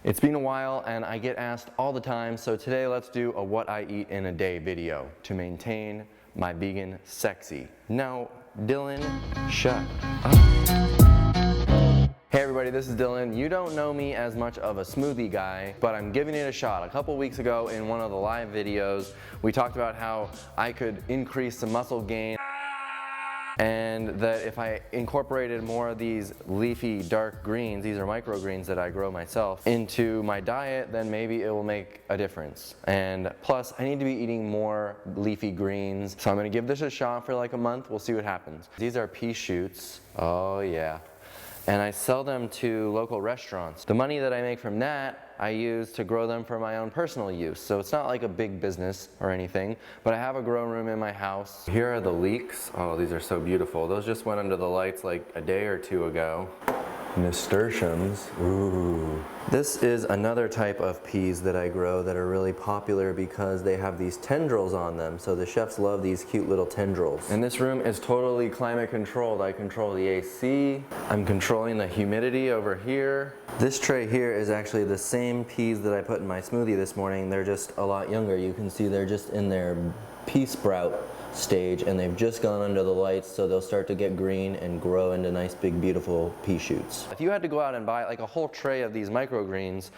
It's been a while and I get asked all the time, so today let's do a what I eat in a day video to maintain my vegan sexy. Now, Dylan, shut up. Hey everybody, this is Dylan. You don't know me as much of a smoothie guy, but I'm giving it a shot. A couple weeks ago in one of the live videos, we talked about how I could increase some muscle gain and that if I incorporated more of these leafy dark greens, these are microgreens that I grow myself, into my diet, then maybe it will make a difference. And plus, I need to be eating more leafy greens. So I'm gonna give this a shot for like a month. We'll see what happens. These are pea shoots. Oh yeah. And I sell them to local restaurants. The money that I make from that, I use to grow them for my own personal use. So it's not like a big business or anything, but I have a grow room in my house. Here are the leeks. Oh, these are so beautiful. Those just went under the lights like a day or two ago. Nasturtiums, ooh. This is another type of peas that I grow that are really popular because they have these tendrils on them. So the chefs love these cute little tendrils. And this room is totally climate controlled. I control the AC. I'm controlling the humidity over here. This tray here is actually the same peas that I put in my smoothie this morning. They're just a lot younger. You can see they're just in their pea sprout stage and they've just gone under the lights, so they'll start to get green and grow into nice big beautiful pea shoots. If you had to go out and buy like a whole tray of these microgreens,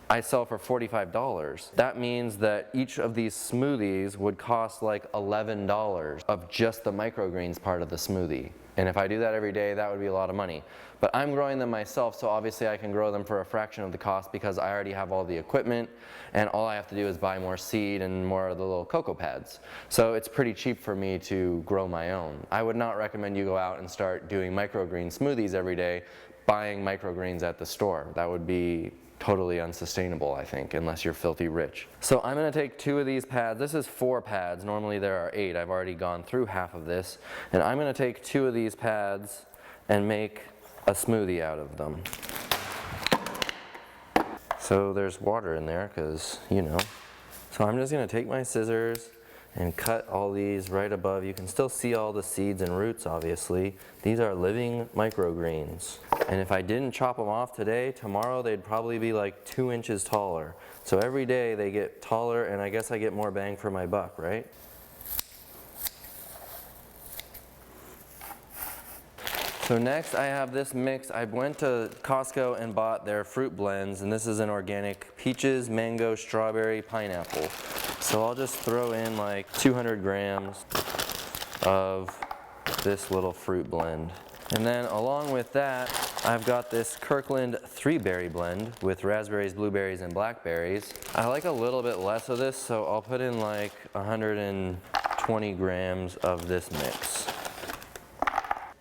I sell for $45. That means that each of these smoothies would cost like $11 of just the microgreens part of the smoothie. And if I do that every day, that would be a lot of money. But I'm growing them myself, so obviously I can grow them for a fraction of the cost because I already have all the equipment and all I have to do is buy more seed and more of the little cocoa pads. So it's pretty cheap for me to grow my own. I would not recommend you go out and start doing microgreen smoothies every day, buying microgreens at the store. That would be totally unsustainable, I think, unless you're filthy rich. So I'm gonna take 2 of these pads. This is 4 pads. Normally there are 8. I've already gone through half of this. And I'm gonna take 2 of these pads and make a smoothie out of them. So there's water in there because, you know. So I'm just gonna take my scissors and cut all these right above. You can still see all the seeds and roots, obviously. These are living microgreens. And if I didn't chop them off today, tomorrow they'd probably be like 2 inches taller. So every day they get taller and I guess I get more bang for my buck, right? So next I have this mix. I went to Costco and bought their fruit blends, and this is an organic peaches, mango, strawberry, pineapple. So I'll just throw in like 200 grams of this little fruit blend. And then along with that, I've got this Kirkland 3-berry blend with raspberries, blueberries, and blackberries. I like a little bit less of this, so I'll put in like 120 grams of this mix.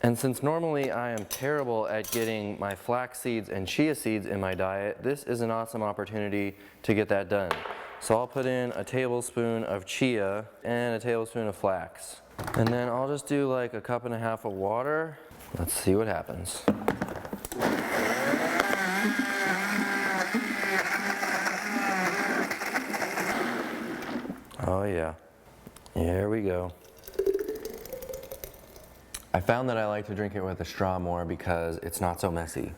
And since normally I am terrible at getting my flax seeds and chia seeds in my diet, this is an awesome opportunity to get that done. So I'll put in a tablespoon of chia and a tablespoon of flax. And then I'll just do like a 1.5 cups of water. Let's see what happens. Oh yeah, here we go. I found that I like to drink it with a straw more because it's not so messy.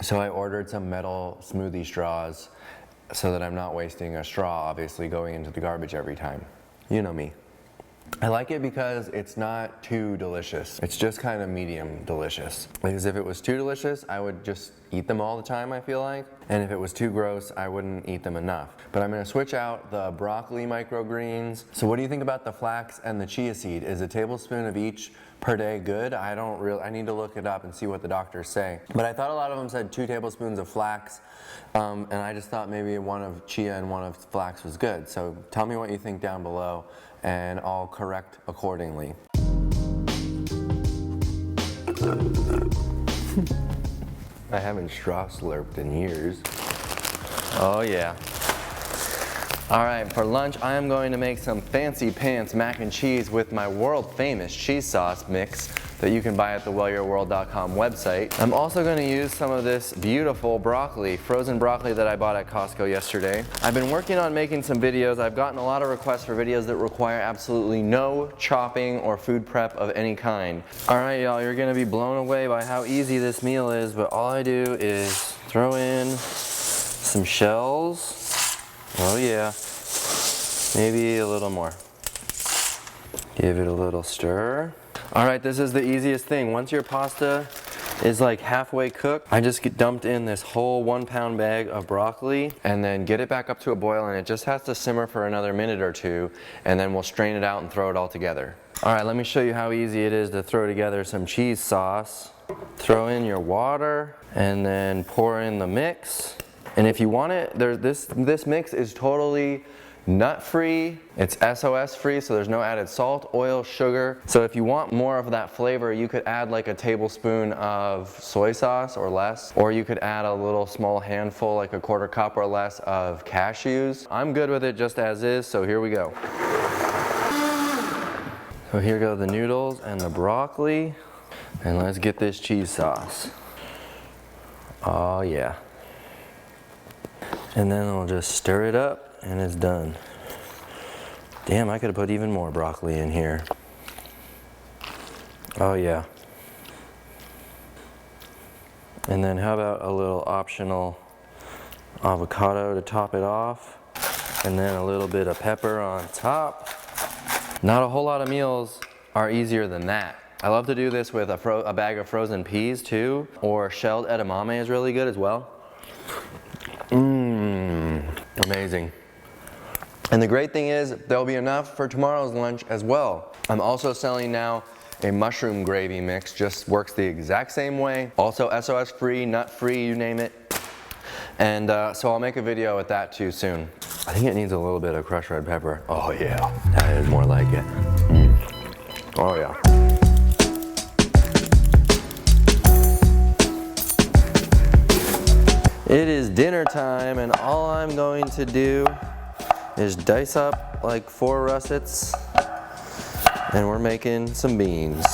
So I ordered some metal smoothie straws so that I'm not wasting a straw, obviously going into the garbage every time. You know me. I like it because it's not too delicious. It's just kind of medium delicious. Because if it was too delicious, I would just eat them all the time, I feel like. And if it was too gross, I wouldn't eat them enough. But I'm gonna switch out the broccoli microgreens. So what do you think about the flax and the chia seed? Is a tablespoon of each per day good? I need to look it up and see what the doctors say. But I thought a lot of them said 2 tablespoons of flax, and I just thought maybe one of chia and one of flax was good. So tell me what you think down below, and I'll correct accordingly. I haven't straw slurped in years. Oh yeah. All right, for lunch I am going to make some fancy pants mac and cheese with my world famous cheese sauce mix that you can buy at the wellyourworld.com website. I'm also going to use some of this beautiful broccoli, frozen broccoli that I bought at Costco yesterday. I've been working on making some videos. I've gotten a lot of requests for videos that require absolutely no chopping or food prep of any kind. All right, y'all, you're going to be blown away by how easy this meal is, but all I do is throw in some shells. Oh yeah. Maybe a little more. Give it a little stir. All right, this is the easiest thing. Once your pasta is like halfway cooked, I just dumped in this whole 1 pound bag of broccoli and then get it back up to a boil, and it just has to simmer for another minute or two, and then we'll strain it out and throw it all together. All right, let me show you how easy it is to throw together some cheese sauce. Throw in your water and then pour in the mix. And if you want it, this mix is totally nut-free. It's SOS free, so there's no added salt, oil, sugar. So if you want more of that flavor, you could add like a tablespoon of soy sauce or less, or you could add a little small handful, like a 1/4 cup or less of cashews. I'm good with it just as is, so here we go. So here go the noodles and the broccoli, and let's get this cheese sauce. Oh yeah. And then I'll just stir it up and it's done. Damn, I could have put even more broccoli in here. Oh yeah. And then how about a little optional avocado to top it off, and then a little bit of pepper on top. Not a whole lot of meals are easier than that. I love to do this with a bag of frozen peas too, or shelled edamame is really good as well. Amazing. And the great thing is there'll be enough for tomorrow's lunch as well. I'm also selling now a mushroom gravy mix, just works the exact same way. Also SOS free, nut free, you name it. And so I'll make a video with that too soon. I think it needs a little bit of crushed red pepper. Oh yeah, that is more like it. Oh yeah. It is dinner time, and all I'm going to do is dice up like 4 russets, and we're making some beans.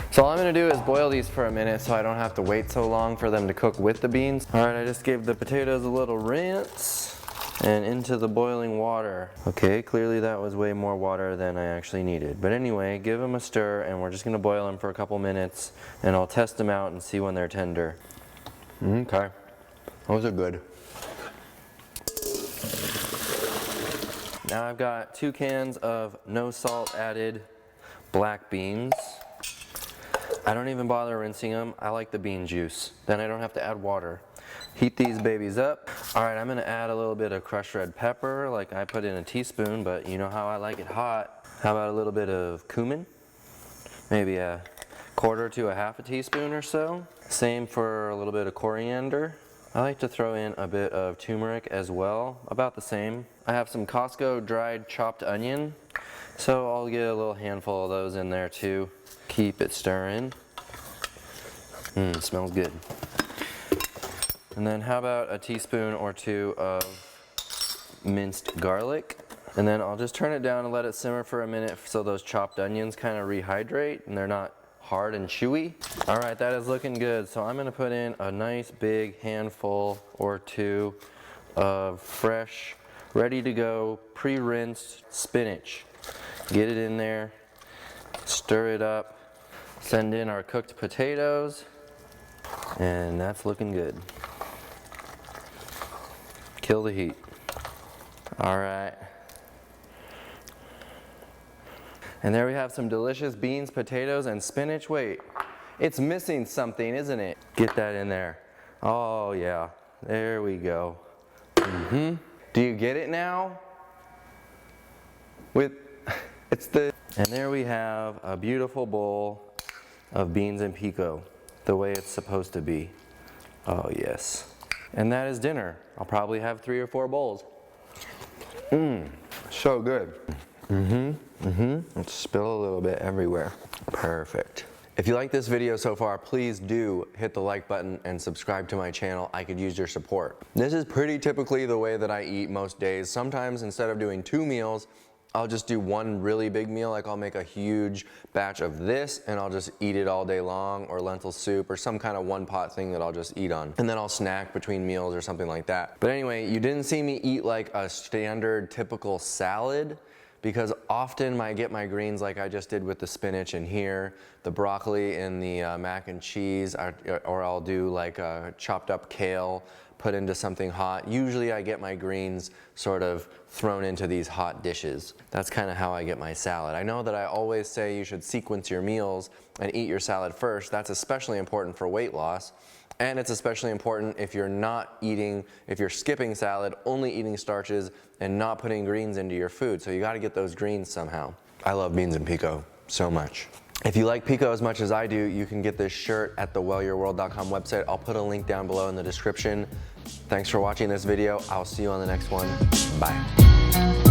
So all I'm gonna do is boil these for a minute so I don't have to wait so long for them to cook with the beans. All right, I just gave the potatoes a little rinse and into the boiling water. Okay, clearly that was way more water than I actually needed. But anyway, give them a stir, and we're just gonna boil them for a couple minutes, and I'll test them out and see when they're tender. Okay, those are good. Now I've got 2 cans of no salt added black beans. I don't even bother rinsing them. I like the bean juice. Then I don't have to add water. Heat these babies up. All right, I'm gonna add a little bit of crushed red pepper, like I put in a teaspoon, but you know how I like it hot. How about a little bit of cumin? Maybe a 1/4 to a 1/2 teaspoon or so. Same for a little bit of coriander. I like to throw in a bit of turmeric as well, about the same. I have some Costco dried chopped onion, so I'll get a little handful of those in there too. Keep it stirring. Smells good. And then how about a teaspoon or 2 of minced garlic? And then I'll just turn it down and let it simmer for a minute so those chopped onions kind of rehydrate and they're not hard and chewy. All right, that is looking good. So I'm gonna put in a nice big handful or 2 of fresh, ready to go, pre-rinsed spinach. Get it in there, stir it up, send in our cooked potatoes, and that's looking good. Kill the heat. All right. And there we have some delicious beans, potatoes, and spinach. Wait, it's missing something, isn't it? Get that in there. Oh yeah, there we go. Do you get it now? And there we have a beautiful bowl of beans and pico, the way it's supposed to be. Oh yes. And that is dinner. I'll probably have 3 or 4 bowls. So good. Let's spill a little bit everywhere. Perfect. If you like this video so far, please do hit the like button and subscribe to my channel. I could use your support. This is pretty typically the way that I eat most days. Sometimes instead of doing 2 meals, I'll just do 1 really big meal. Like I'll make a huge batch of this and I'll just eat it all day long, or lentil soup, or some kind of 1-pot thing that I'll just eat on. And then I'll snack between meals or something like that. But anyway, you didn't see me eat like a standard typical salad, because often I get my greens like I just did with the spinach in here, the broccoli in the mac and cheese, or I'll do like a chopped up kale put into something hot. Usually I get my greens sort of thrown into these hot dishes. That's kind of how I get my salad. I know that I always say you should sequence your meals and eat your salad first. That's especially important for weight loss. And it's especially important if you're not eating, if you're skipping salad, only eating starches and not putting greens into your food. So you gotta get those greens somehow. I love beans and pico so much. If you like pico as much as I do, you can get this shirt at the wellyourworld.com website. I'll put a link down below in the description. Thanks for watching this video. I'll see you on the next one. Bye.